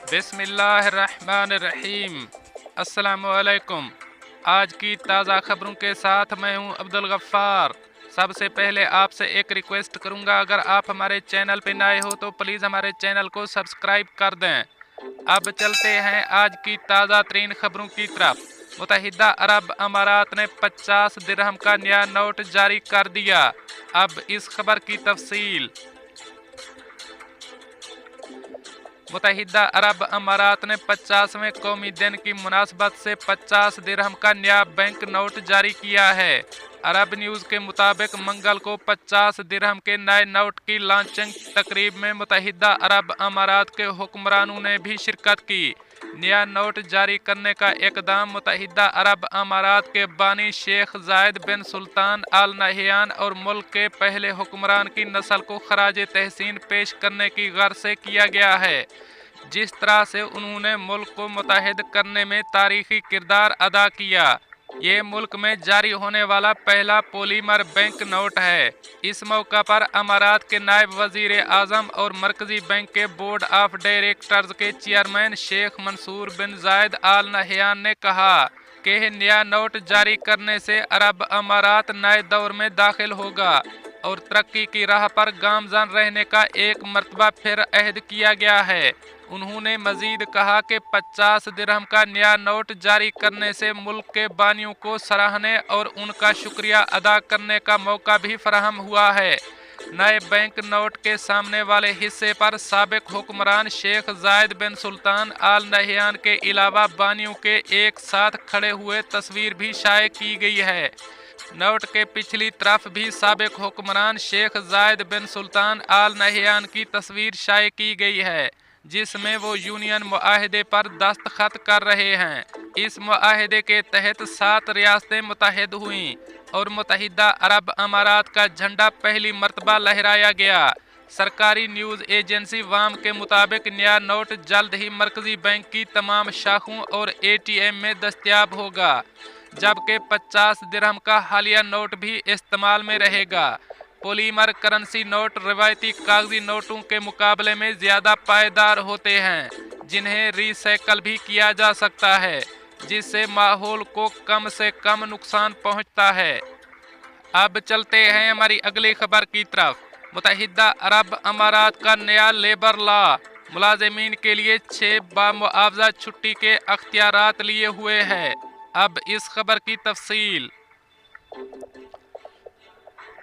बिस्मिल्लाहिर्रहमानिर्रहीम। अस्सलामुअलैकुम। आज की ताज़ा खबरों के साथ मैं हूं अब्दुल गफ्फार। सबसे पहले आपसे एक रिक्वेस्ट करूंगा, अगर आप हमारे चैनल पे नए हो तो प्लीज़ हमारे चैनल को सब्सक्राइब कर दें। अब चलते हैं आज की ताज़ा तरीन खबरों की तरफ। मुत्तहिदा अरब अमारात ने 50 दिरहम का नया नोट जारी कर दिया। अब इस खबर की तफसील। मुत्तहिदा अरब अमारात ने 50वें कौमी दिन की मुनासबत से 50 दिरहम का नया बैंक नोट जारी किया है। अरब न्यूज़ के मुताबिक मंगल को 50 दिरहम के नए नोट की लॉन्चिंग तकरीब में मुत्तहिदा अरब अमारात के हुक्मरानों ने भी शिरकत की। नया नोट जारी करने का इक़दाम मुत्तहिदा अरब अमारात के बानी शेख जायद बिन सुल्तान अल नहयान और मुल्क के पहले हुक्मरान की नस्ल को खराज तहसीन पेश करने की गर्ज से किया गया है। जिस तरह से उन्होंने मुल्क को मुत्तहिद करने में तारीखी किरदार अदा किया। ये मुल्क में जारी होने वाला पहला पॉलीमर बैंक नोट है। इस मौका पर अमारात के नायब वजीर आज़म और मरकजी बैंक के बोर्ड ऑफ डायरेक्टर्स के चेयरमैन शेख मंसूर बिन जायद आल नहयान ने कहा कि नया नोट जारी करने से अरब अमारात नए दौर में दाखिल होगा और तरक्की की राह पर गामज़न रहने का एक मरतबा फिर अहद किया गया है। उन्होंने मजीद कहा कि 50 दिरहम का नया नोट जारी करने से मुल्क के बानियों को सराहने और उनका शुक्रिया अदा करने का मौका भी फराहम हुआ है। नए बैंक नोट के सामने वाले हिस्से पर साबिक हुक्मरान शेख जायद बिन सुल्तान आल नहयान के अलावा बानियों के एक साथ खड़े हुए तस्वीर भी शाये की गई है। नोट के पिछली तरफ भी साबिक हुक्मरान शेख जायद बिन सुल्तान आल नहयान की तस्वीर शाये की गई है, जिसमें वो यूनियन मुआहदे पर दस्तखत कर रहे हैं। इस मुआहदे के तहत 7 रियासतें मुत्तहिद हुईं और मुत्तहिदा अरब अमारात का झंडा पहली मरतबा लहराया गया। सरकारी न्यूज़ एजेंसी वाम के मुताबिक नया नोट जल्द ही मरकजी बैंक की तमाम शाखों और ATM में दस्तयाब होगा, जबकि 50 दिरहम का हालिया नोट भी इस्तेमाल में रहेगा। पॉलीमर करेंसी नोट रिवायती कागजी नोटों के मुकाबले में ज़्यादा पायदार होते हैं, जिन्हें रीसाइकल भी किया जा सकता है, जिससे माहौल को कम से कम नुकसान पहुंचता है। अब चलते हैं हमारी अगली खबर की तरफ। मुत्तहिदा अरब अमारात का नया लेबर लॉ मुलाजिमीन के लिए 6 बामुआवजा छुट्टी के अख्तियारात लिए हुए है। अब इस खबर की तफसील।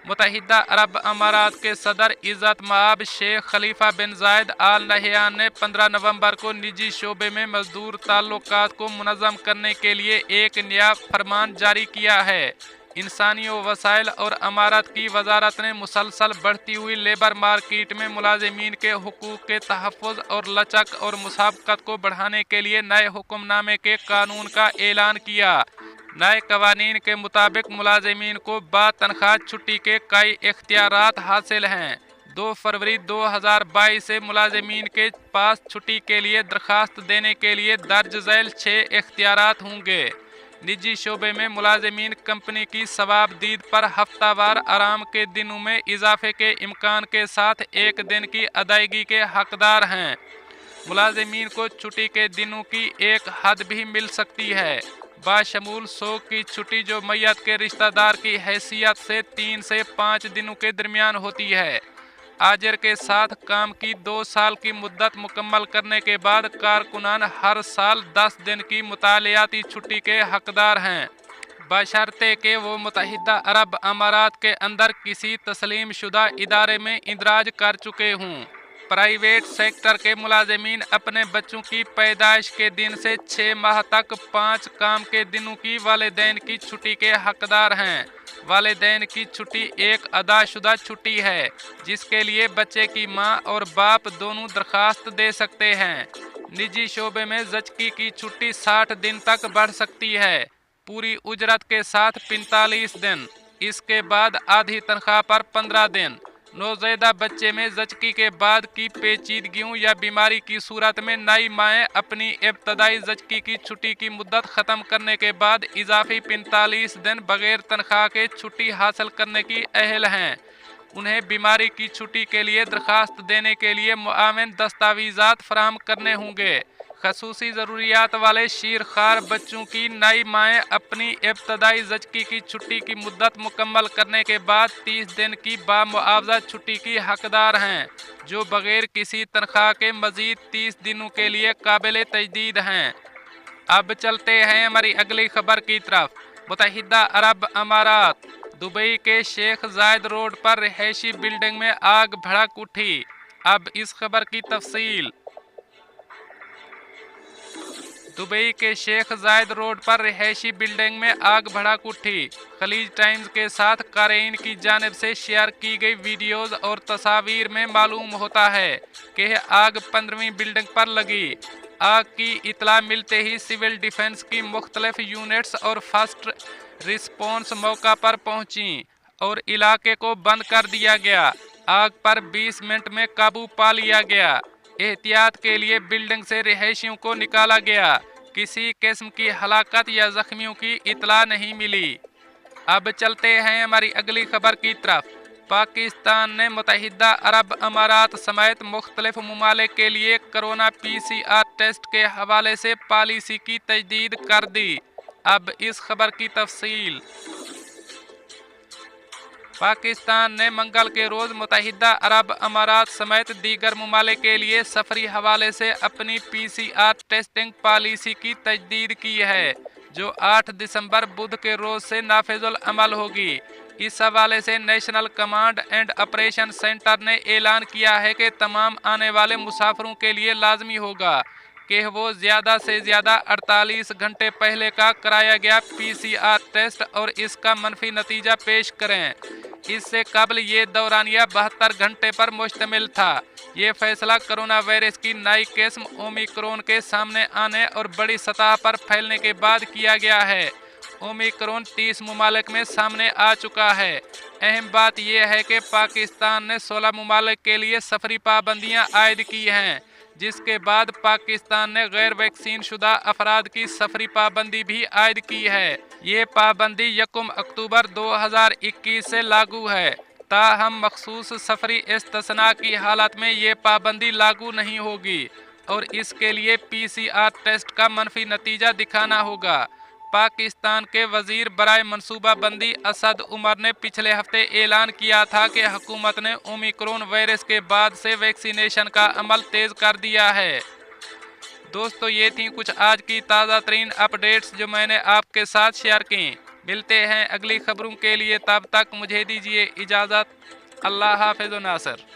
मुत्तहिदा अरब अमारात के सदर इज़्ज़त मआब शेख खलीफा बिन जायद आल नहयान ने 15 नवंबर को निजी शोबे में मजदूर ताल्लुकात को मुनज़्ज़म करने के लिए एक नया फरमान जारी किया है। इंसानी वसाइल और अमारत की वजारत ने मुसलसल बढ़ती हुई लेबर मार्केट में मुलाजिमीन के हुकूक के तहफ़्फ़ुज़ और लचक और मुसाबकत को बढ़ाने के लिए नए हुक्मनामे के कानून का ऐलान किया। नए कवानीन के मुताबिक मुलाजिमीन को बातनख्वाह छुट्टी के कई इख्तियारात हासिल हैं। 2 फरवरी 2022 से मुलाजिमीन के पास छुट्टी के लिए दरख्वास्त देने के लिए दर्ज झैल 6 इख्तियारात होंगे। निजी शोबे में मुलाजिमीन कंपनी की सवाबदीद पर हफ्तावार आराम के दिनों में इजाफे के इम्कान के साथ एक दिन की अदायगी के हकदार हैं। मुलाजिमीन को छुट्टी के दिनों की एक हद भी मिल सकती है, बाशमूल 100 की छुट्टी, जो मैयत के रिश्तेदार की हैसियत से 3 से 5 दिनों के दरमियान होती है। आजर के साथ काम की 2 साल की मुद्दत मुकम्मल करने के बाद कारकुनान हर साल 10 दिन की मुतालियाती छुट्टी के हकदार हैं, बशर्ते कि वो मुत्तहिदा अरब अमारात के अंदर किसी तस्लीम शुदा इदारे में इंदराज कर चुके हों। प्राइवेट सेक्टर के मुलाजिमीन अपने बच्चों की पैदाइश के दिन से 6 माह तक 5 काम के दिनों की वालिदैन की छुट्टी के हकदार हैं। वालिदैन की छुट्टी एक अदाशुदा छुट्टी है, जिसके लिए बच्चे की माँ और बाप दोनों दरख्वास्त दे सकते हैं। निजी शोबे में ज़चकी की छुट्टी 60 दिन तक बढ़ सकती है, पूरी उजरत के साथ 45 दिन। इसके बाद आधी तनख्वाह पर 15 दिन। नौज़ैदा बच्चे में ज़चकी के बाद की पेचीदगियों या बीमारी की सूरत में नई माएँ अपनी इब्तदाई ज़चकी की छुट्टी की मुद्दत ख़त्म करने के बाद इजाफी 45 दिन बग़ैर तनख्वाह के छुट्टी हासिल करने की अहल हैं। उन्हें बीमारी की छुट्टी के लिए दरखास्त देने के लिए मुआविन दस्तावेज़ात फराहम करने होंगे। खसूसी ज़रूरियात वाले शीरखार बच्चों की नई माएँ अपनी इब्तदाई ज़चगी की छुट्टी की मुद्दत मुकम्मल करने के बाद 30 दिन की बामुआवजा छुट्टी की हकदार हैं, जो बगैर किसी तनख्वाह के मज़ीद 30 दिनों के लिए काबिल तजदीद हैं। अब चलते हैं हमारी अगली खबर की तरफ। मुत्तहिदा अरब अमारात दुबई के शेख जायद रोड पर रिहायशी बिल्डिंग में आग भड़क उठी। अब इस खबर की तफसील। दुबई के शेख जायद रोड पर रिहायशी बिल्डिंग में आग भड़क उठी। खलीज टाइम्स के साथ कारीन की जानिब से शेयर की गई वीडियोज और तस्वीर में मालूम होता है कि आग 15वीं बिल्डिंग पर लगी। आग की इतला मिलते ही सिविल डिफेंस की मुख्तलिफ यूनिट्स और फर्स्ट रिस्पॉन्स मौका पर पहुंची और इलाके को बंद कर दिया गया। आग पर 20 मिनट में काबू पा लिया गया। एहतियात के लिए बिल्डिंग से रिहायशियों को निकाला गया। किसी किस्म की हलाकत या जख्मियों की इतला नहीं मिली। अब चलते हैं हमारी अगली खबर की तरफ। पाकिस्तान ने मुत्तहिदा अरब अमारात समेत मुख्तलिफ ममालिक के लिए कोरोना PCR टेस्ट के हवाले से पॉलिसी की तजदीद कर दी। अब इस खबर की तफसील। पाकिस्तान ने मंगल के रोज़ मुत्तहिदा अरब अमारात समेत दीगर ममालिक के लिए सफरी हवाले से अपनी PCR टेस्टिंग पॉलिसी की तजदीद की है, जो 8 दिसंबर बुध के रोज़ से नाफिजुल अमल होगी। इस हवाले से national command and operation centre ने ऐलान किया है कि तमाम आने वाले मुसाफिरों के लिए लाजमी होगा कि वो ज़्यादा से ज़्यादा 48 घंटे पहले का कराया गया PCR टेस्ट और इसका मनफी नतीजा पेश करें। इससे कबल ये दौरानिया 72 घंटे पर मुश्तमिल था। ये फैसला कोरोना वायरस की नई किस्म ओमिक्रॉन के सामने आने और बड़ी सतह पर फैलने के बाद किया गया है। ओमिक्रॉन 30 ममालिक में सामने आ चुका है। अहम बात यह है कि पाकिस्तान ने 16 ममालिक के लिए सफरी पाबंदियां आयद की हैं, जिसके बाद पाकिस्तान ने गैर वैक्सीन शुदा अफराद की सफरी पाबंदी भी आयद की है। ये पाबंदी 1 अक्टूबर 2021 से लागू है। ताहम मखसूस सफरी इस्तिस्ना की हालत में ये पाबंदी लागू नहीं होगी और इसके लिए PCR टेस्ट का मनफी नतीजा दिखाना होगा। पाकिस्तान के वजीर बराए मनसूबा बंदी असद उमर ने पिछले हफ्ते ऐलान किया था कि हुकूमत ने ओमिक्रॉन वायरस के बाद से वैक्सीनेशन का अमल तेज़ कर दिया है। दोस्तों, ये थी कुछ आज की ताज़ा तरीन अपडेट्स जो मैंने आपके साथ शेयर की। मिलते हैं अगली खबरों के लिए, तब तक मुझे दीजिए इजाज़त। अल्लाह हाफ़िज़ नासर।